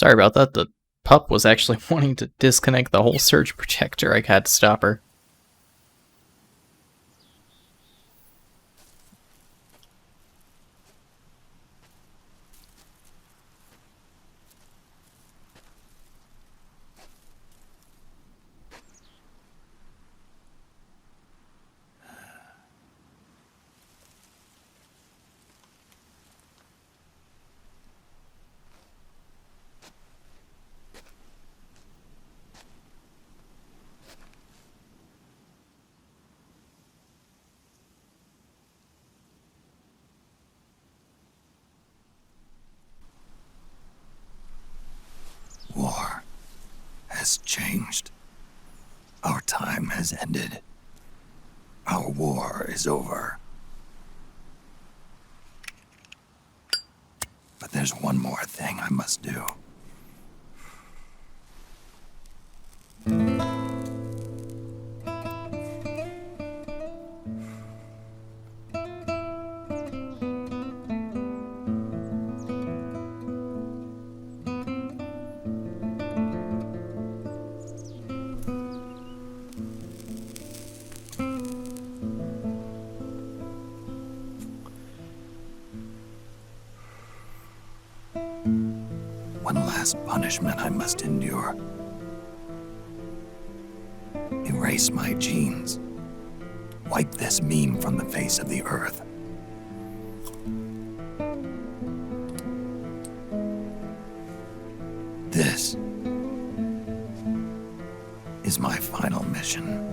Sorry about that. The pup was actually wanting to disconnect the whole surge protector. I had to stop her. War has changed. Our time has ended. Our war is over. But there's one more thing I must do. One last punishment I must endure. Erase my genes. Wipe this meme from the face of the earth. This is my final mission.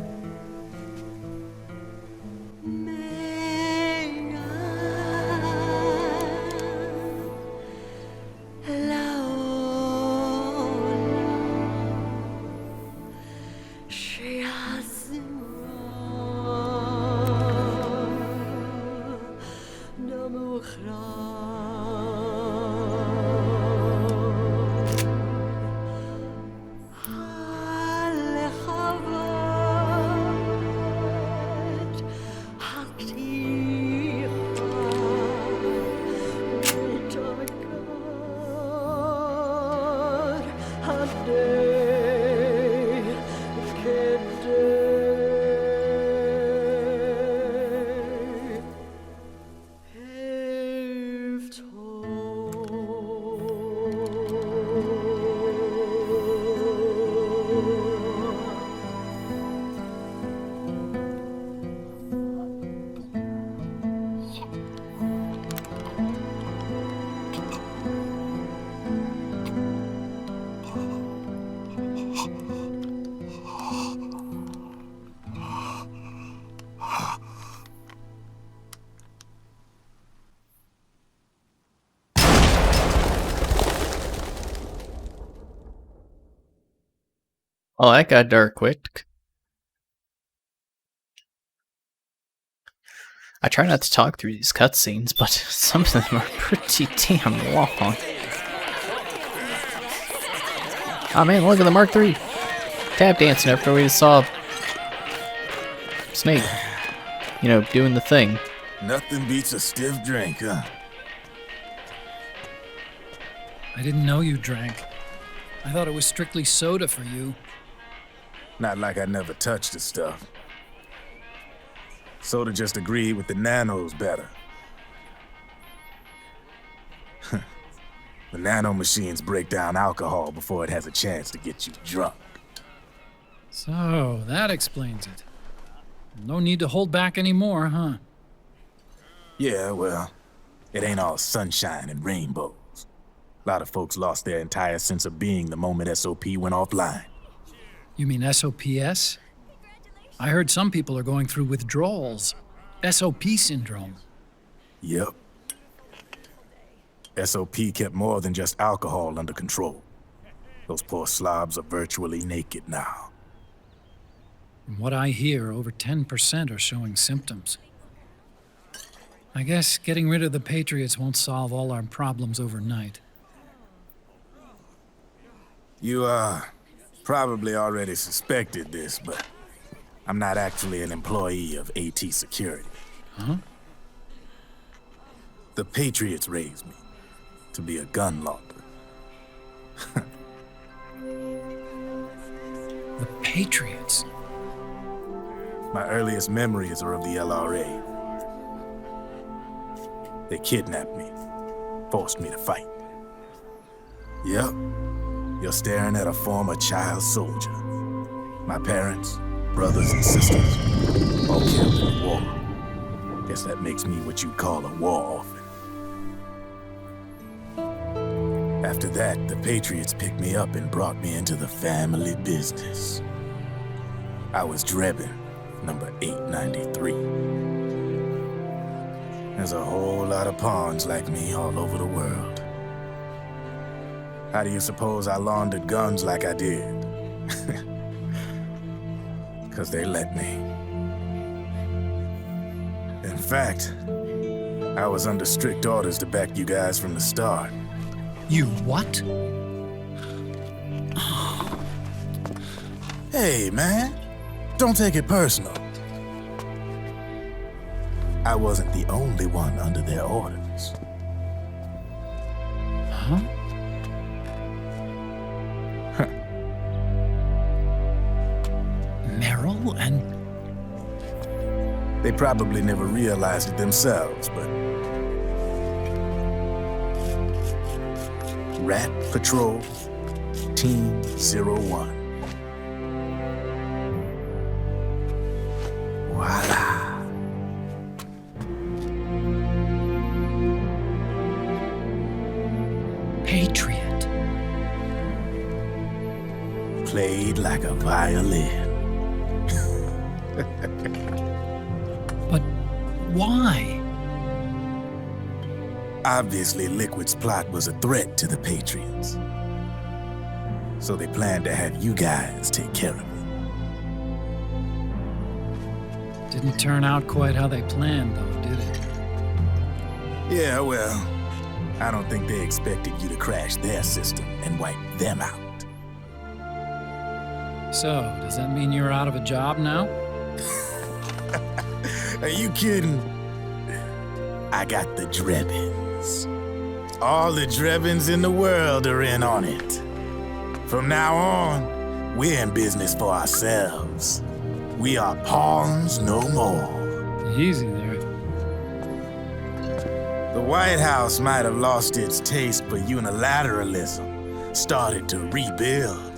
Oh, that got dark quick. I try not to talk through these cutscenes, but some of them are pretty damn long. Oh man, look at the Mark III tap dancing after we saw Snake, you know, doing the thing. Nothing beats a stiff drink, huh? I didn't know you drank. I thought it was strictly soda for you. Not like I never touched the stuff. Soda just agreed with the nanos better. The nano machines break down alcohol before it has a chance to get you drunk. So, that explains it. No need to hold back anymore, huh? Yeah, well, it ain't all sunshine and rainbows. A lot of folks lost their entire sense of being the moment SOP went offline. You mean SOPS? I heard some people are going through withdrawals. SOP syndrome. Yep. SOP kept more than just alcohol under control. Those poor slobs are virtually naked now. From what I hear, over 10% are showing symptoms. I guess getting rid of the Patriots won't solve all our problems overnight. You, probably already suspected this, but I'm not actually an employee of AT Security. Huh? The Patriots raised me to be a gun launder. Patriots. My earliest memories are of the LRA. They kidnapped me, forced me to fight. Yep, you're staring at a former child soldier. My parents, brothers, and sisters all killed in the war. Guess that makes me what you'd call a war orphan. After that, the Patriots picked me up and brought me into the family business. I was Drebin, number 893. There's a whole lot of pawns like me all over the world. How do you suppose I laundered guns like I did? 'Cause they let me. In fact, I was under strict orders to back you guys from the start. You what? Hey, man, don't take it personal. I wasn't the only one under their orders. Huh? Merrill and... They probably never realized it themselves, but... Rat Patrol, Team 01. Voila. Patriot. Played like a violin. But why? Obviously, Liquid's plot was a threat to the Patriots. So they planned to have you guys take care of it. Didn't turn out quite how they planned, though, did it? Yeah, well, I don't think they expected you to crash their system and wipe them out. So, does that mean you're out of a job now? Are you kidding? I got the Drebins. All the Drebins in the world are in on it. From now on, we're in business for ourselves. We are pawns no more. Easy there. The White House might have lost its taste for unilateralism, started to rebuild.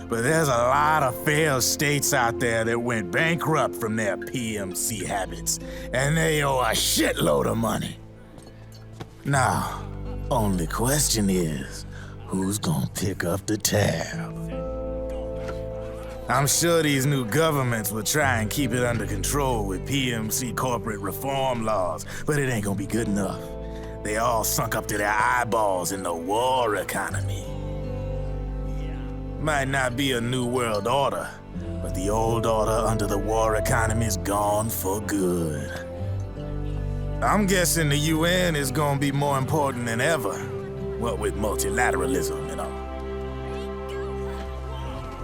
But there's a lot of failed states out there that went bankrupt from their PMC habits, and they owe a shitload of money. Now, only question is, who's gonna pick up the tab? I'm sure these new governments will try and keep it under control with PMC corporate reform laws, but it ain't gonna be good enough. They all sunk up to their eyeballs in the war economy. Might not be a new world order, but the old order under the war economy's gone for good. I'm guessing the UN is gonna be more important than ever, what with multilateralism and all.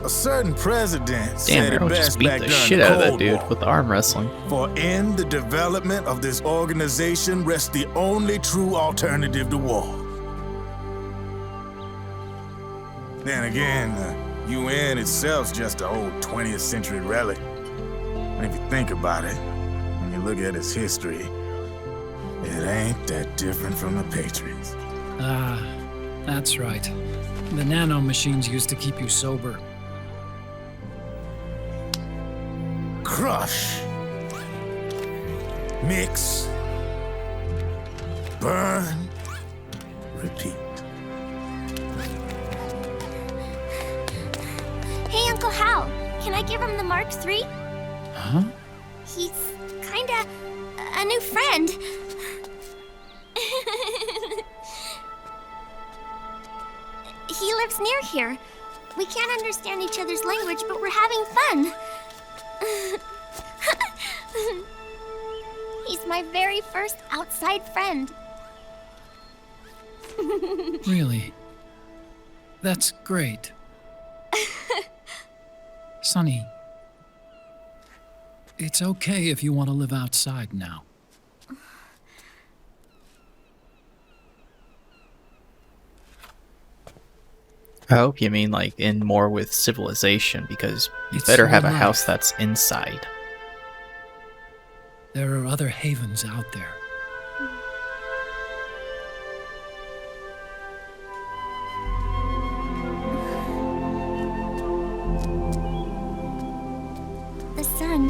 A certain president Damn, said it Merrill just best beat back the during shit the out of that Cold dude War. with arm wrestling. For in the development of this organization rests the only true alternative to war. Then again, the UN itself's just an old 20th century relic. And if you think about it, when you look at its history, it ain't that different from the Patriots. Ah, that's right. The nano machines used to keep you sober. Crush. Mix. Burn. Repeat. Hey, Uncle Hal, can I give him the Mark III? Huh? He's kinda a new friend. He lives near here. We can't understand each other's language, but we're having fun. He's my very first outside friend. Really? That's great. Sonny, it's okay if you want to live outside now. I hope you mean like in more with civilization, because you It's better your have a life. house that's inside. There are other havens out there. The sun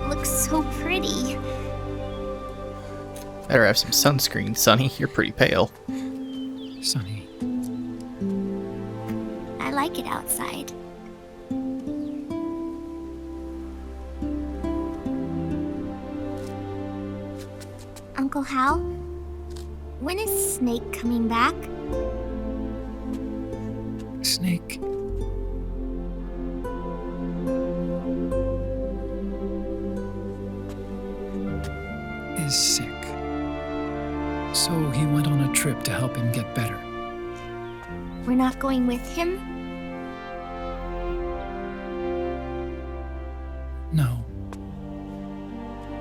looks so pretty. Better have some sunscreen, Sonny. You're pretty pale. Sonny, I like it outside. Uncle Hal, when is Snake coming back? Snake. Is sick. So he went on a trip to help him get better. We're not going with him? No.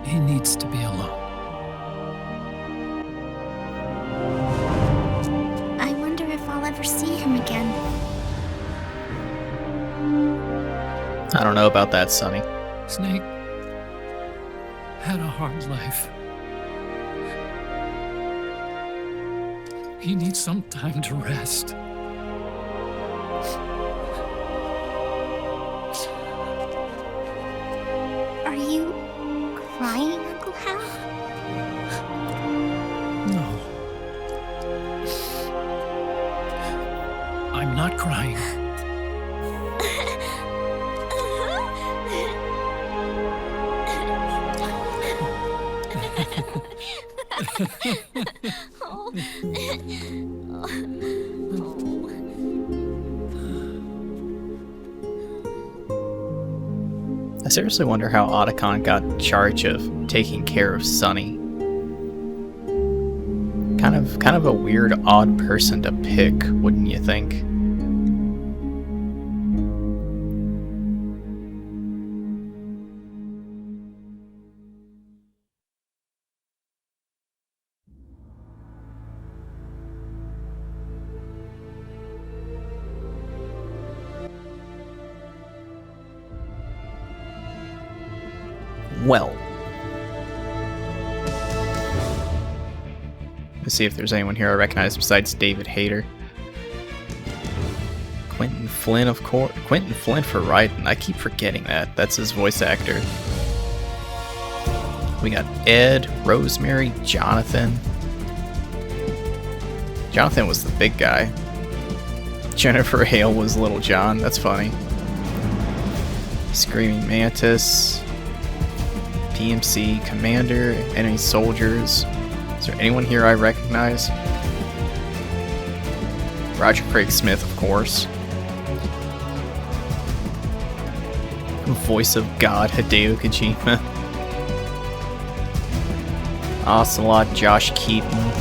He needs to be alone. I wonder if I'll ever see him again. I don't know about that, Sonny. Snake had a hard life. He needs some time to rest. Are you crying, Uncle Hal? No. I'm not crying. I seriously wonder how Otacon got in charge of taking care of Sonny. Kind of a weird, odd person to pick, wouldn't you think? Well. Let's see if there's anyone here I recognize besides David Hayter. Quentin Flynn, of course. Quentin Flynn for Raiden. I keep forgetting that. That's his voice actor. We got Ed, Rosemary, Jonathan. Jonathan was the big guy. Jennifer Hale was Little John. That's funny. Screaming Mantis. PMC, Commander, Enemy Soldiers. Is there anyone here I recognize? Roger Craig Smith, of course. Voice of God, Hideo Kojima. Ocelot, Josh Keaton.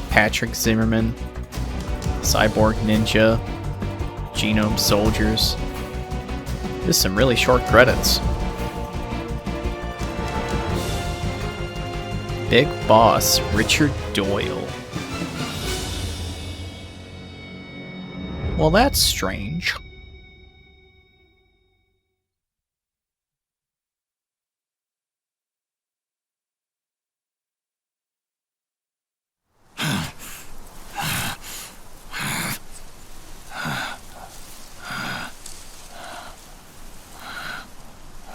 Patrick Zimmerman. Cyborg Ninja. Genome Soldiers. There's some really short credits. Big Boss, Richard Doyle. Well, that's strange.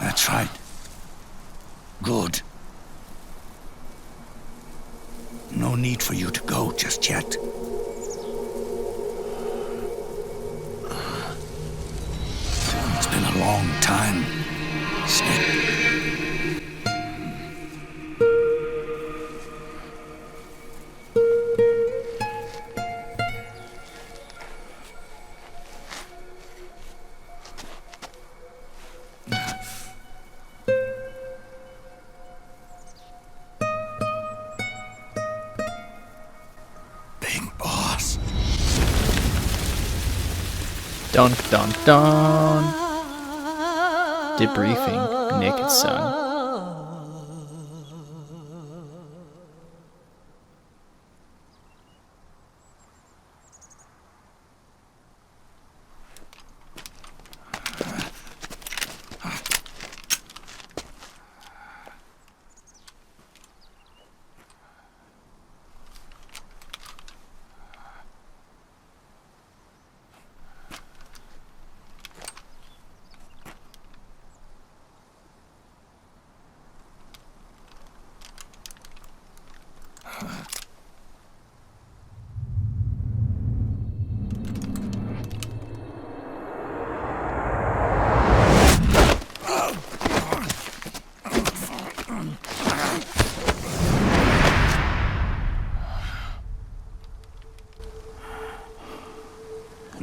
That's right. Good. No need for you to go just yet. It's been a long time, Snake. Dun dun dun. Debriefing Naked Sun.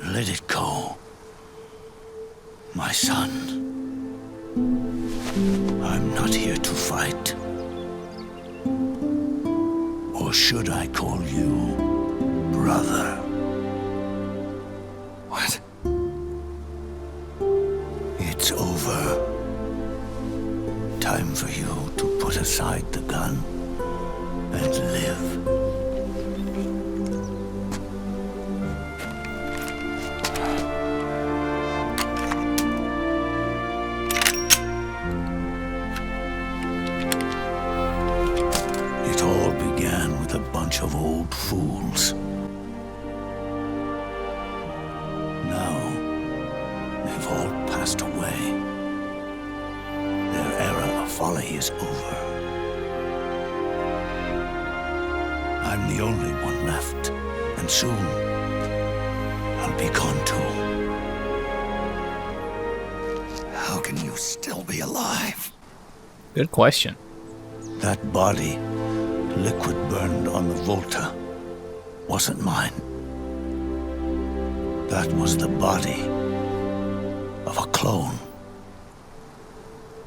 Let it go, my son. I'm not here to fight. Or should I call you brother? What? It's over. Time for you to put aside the gun and live. It all began with a bunch of old fools. Now, they've all passed away. Their era of folly is over. I'm the only one left, and soon I'll be gone too. How can you still be alive? Good question. That body, liquid burned on the Volta, wasn't mine. That was the body of a clone.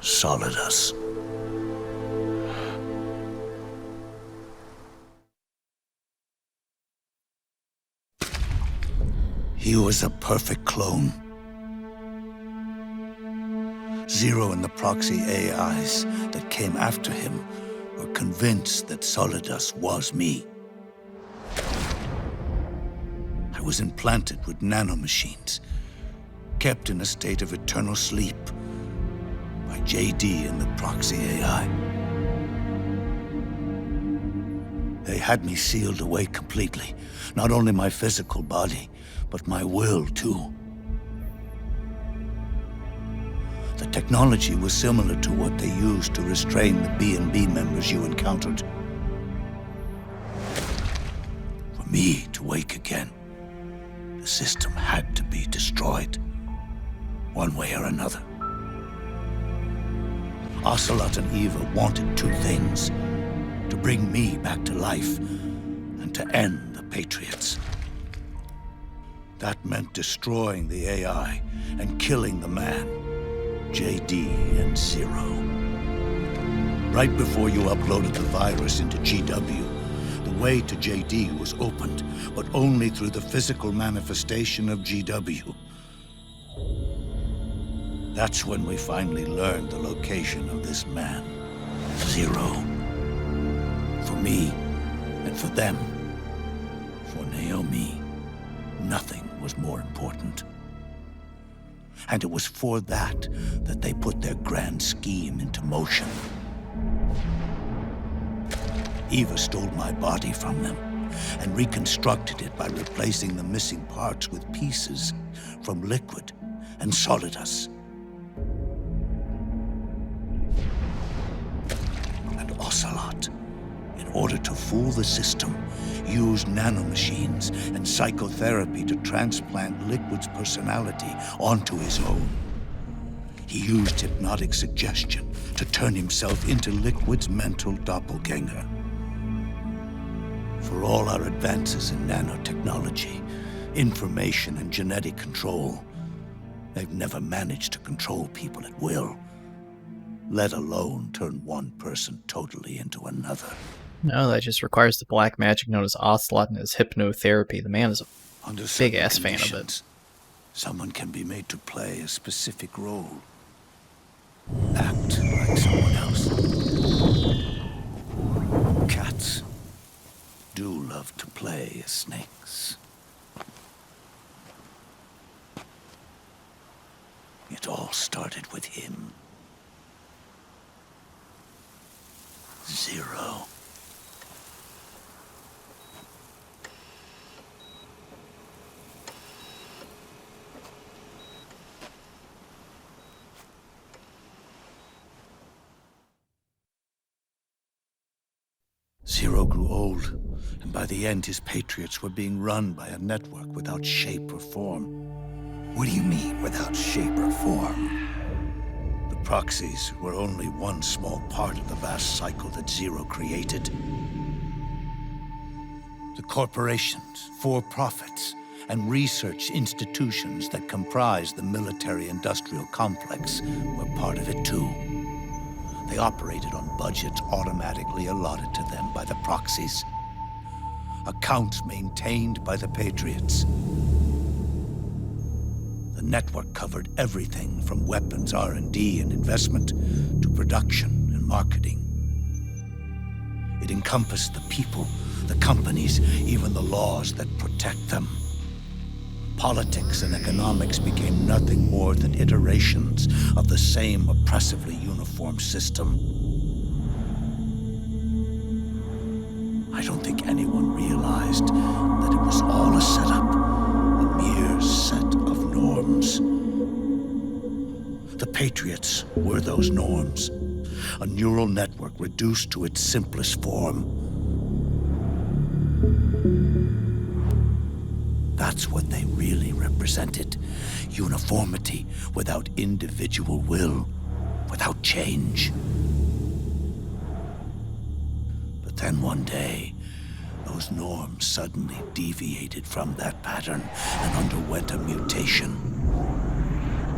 Solidus. He was a perfect clone. Zero and the proxy AIs that came after him were convinced that Solidus was me. I was implanted with nanomachines, kept in a state of eternal sleep by JD and the proxy AI. They had me sealed away completely, not only my physical body, but my will too. The technology was similar to what they used to restrain the B&B members you encountered. For me to wake again, the system had to be destroyed, one way or another. Ocelot and Eva wanted two things: to bring me back to life and to end the Patriots. That meant destroying the AI and killing the man, JD and Zero. Right before you uploaded the virus into GW, the way to JD was opened, but only through the physical manifestation of GW. That's when we finally learned the location of this man, Zero. For me, and for them, for Naomi, nothing was more important. And it was for that they put their grand scheme into motion. Eva stole my body from them and reconstructed it by replacing the missing parts with pieces from Liquid and Solidus. And Ocelot, in order to fool the system, used nanomachines and psychotherapy to transplant Liquid's personality onto his own. He used hypnotic suggestion to turn himself into Liquid's mental doppelganger. For all our advances in nanotechnology, information and genetic control, they've never managed to control people at will, let alone turn one person totally into another. No, that just requires the black magic known as Ocelot and his hypnotherapy. The man is a Under big-ass certain fan of it. conditions, someone can be made to play a specific role. Act like someone else. Cats do love to play as snakes. It all started with him. Zero. Zero grew old, and by the end his Patriots were being run by a network without shape or form. What do you mean, without shape or form? The proxies were only one small part of the vast cycle that Zero created. The corporations, for-profits, and research institutions that comprise the military-industrial complex were part of it too. They operated on budgets automatically allotted to them by the proxies. Accounts maintained by the Patriots. The network covered everything from weapons R&D and investment to production and marketing. It encompassed the people, the companies, even the laws that protect them. Politics and economics became nothing more than iterations of the same oppressively uniform system. I don't think anyone realized that it was all a setup, a mere set of norms. The Patriots were those norms, a neural network reduced to its simplest form. That's what they really represented. Uniformity without individual will, without change. But then one day, those norms suddenly deviated from that pattern and underwent a mutation.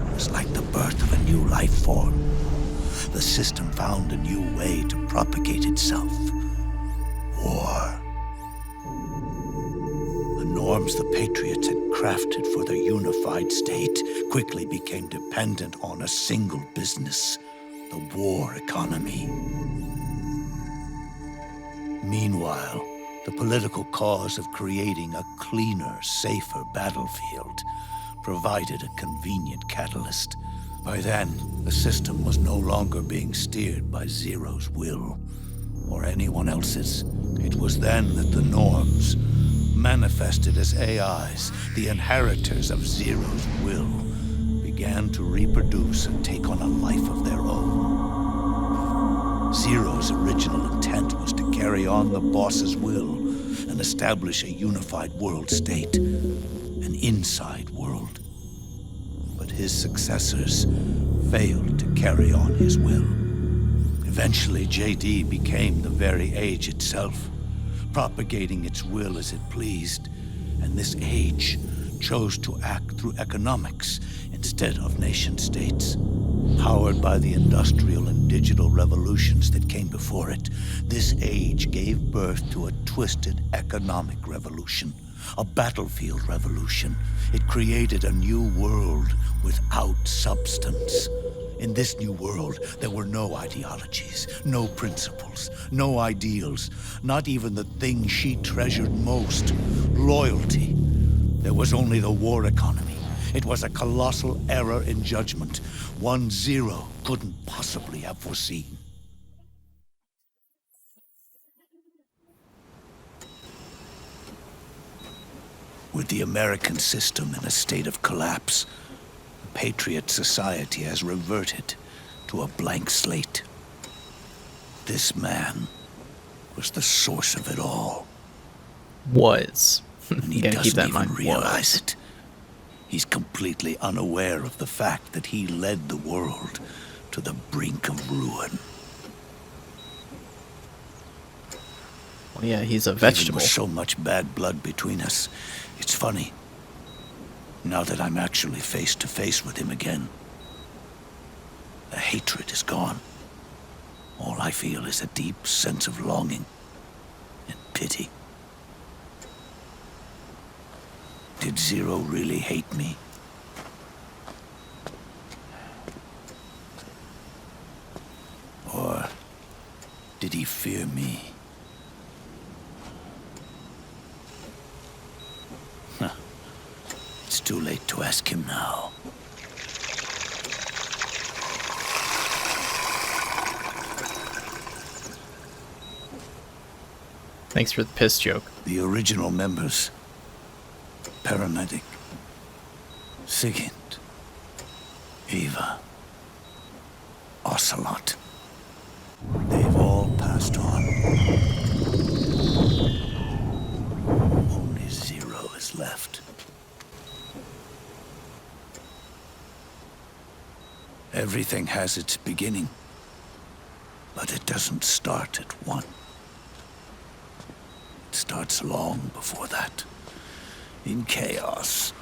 It was like the birth of a new life form. The system found a new way to propagate itself. War. The norms the Patriots had crafted for their unified state quickly became dependent on a single business, the war economy. Meanwhile, the political cause of creating a cleaner, safer battlefield provided a convenient catalyst. By then, the system was no longer being steered by Zero's will, or anyone else's. It was then that the norms, manifested as AIs, the inheritors of Zero's will, began to reproduce and take on a life of their own. Zero's original intent was to carry on the boss's will and establish a unified world state, an inside world. But his successors failed to carry on his will. Eventually, JD became the very age itself, propagating its will as it pleased, and this age chose to act through economics instead of nation-states. Powered by the industrial and digital revolutions that came before it, this age gave birth to a twisted economic revolution, a battlefield revolution. It created a new world without substance. In this new world, there were no ideologies, no principles, no ideals, not even the thing she treasured most, loyalty. There was only the war economy. It was a colossal error in judgment, one Zero couldn't possibly have foreseen. With the American system in a state of collapse, the Patriot Society has reverted to a blank slate. This man was the source of it all. Was. And he Gotta keep doesn't that in even mind. realize Was. it. He's completely unaware of the fact that he led the world to the brink of ruin. Well, yeah, he's a Even vegetable. with so much bad blood between us, it's funny. Now that I'm actually face to face with him again, the hatred is gone. All I feel is a deep sense of longing and pity. Did Zero really hate me? Or did he fear me? It's too late to ask him now. Thanks for the piss joke. The original members, Paramedic, Sigint, Eva, Ocelot, they've all passed on. Only Zero is left. Everything has its beginning, but it doesn't start at one. It starts long before that, in chaos.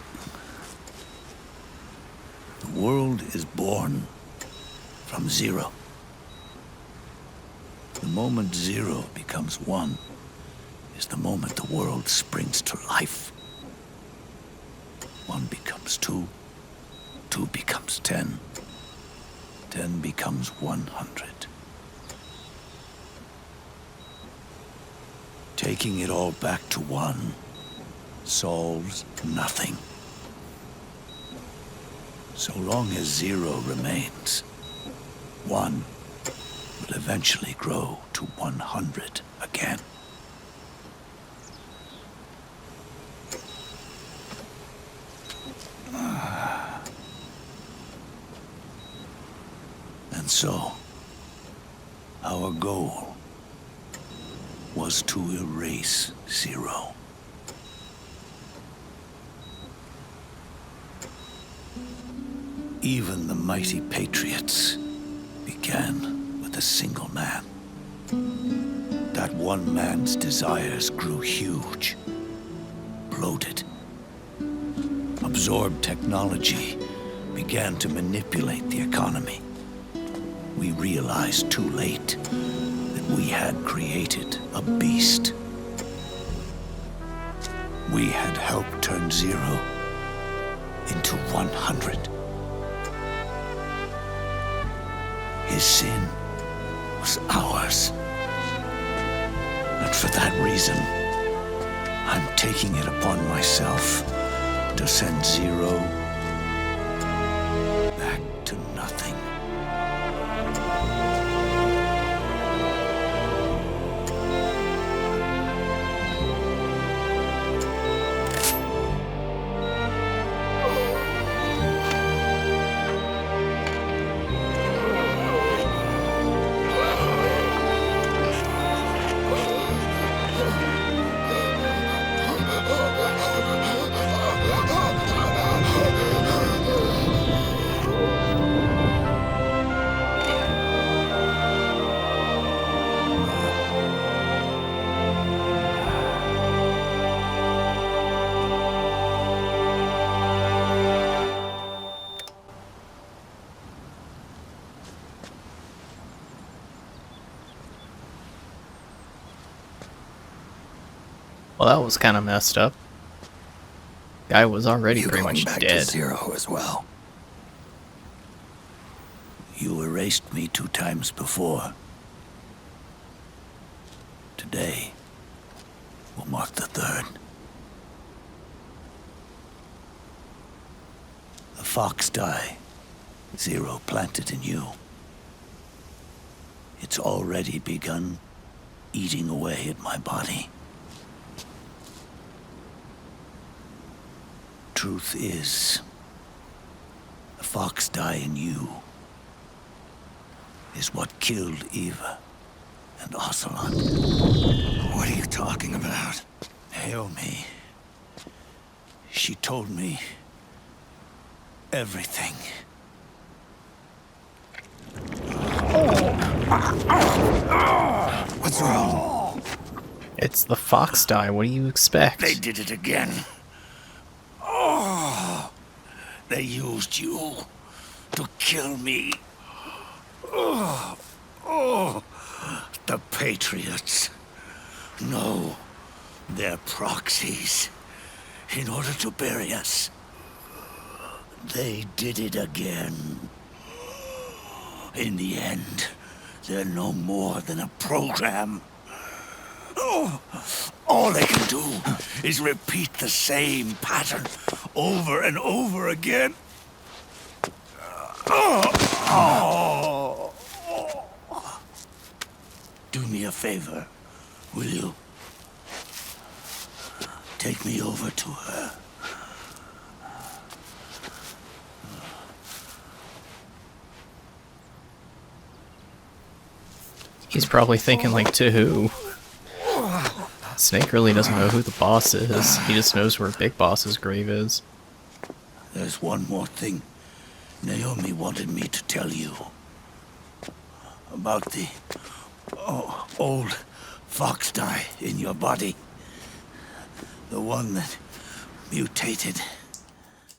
The world is born from zero. The moment zero becomes one is the moment the world springs to life. One becomes two, two becomes 10, 10 becomes 100. Taking it all back to one solves nothing. So long as zero remains, one will eventually grow to 100 again. And so, our goal was to erase zero. Even the mighty Patriots began with a single man. That one man's desires grew huge, bloated, absorbed technology, began to manipulate the economy. We realized too late that we had created a beast. We had helped turn zero into 100. His sin was ours. And for that reason, I'm taking it upon myself to send zero back to nothing. Well, that was kind of messed up. Guy was already pretty much back dead. to zero as well. You erased me 2 times before. Today will mark the 3rd. The fox die zero planted in you. It's already begun eating away at my body. Truth is, the fox die in you is what killed Eva and Ocelot. What are you talking about? Naomi. She told me everything. What's wrong? It's the fox die. What do you expect? They did it again. They used you to kill me. The Patriots. No, they're proxies. In order to bury us. They did it again. In the end, they're no more than a program. All they can do is repeat the same pattern over and over again. Do me a favor, will you? Take me over to her. He's probably thinking, like, to who? Snake really doesn't know who the boss is. He just knows where Big Boss's grave is. There's one more thing Naomi wanted me to tell you. About the old fox die in your body. The one that mutated.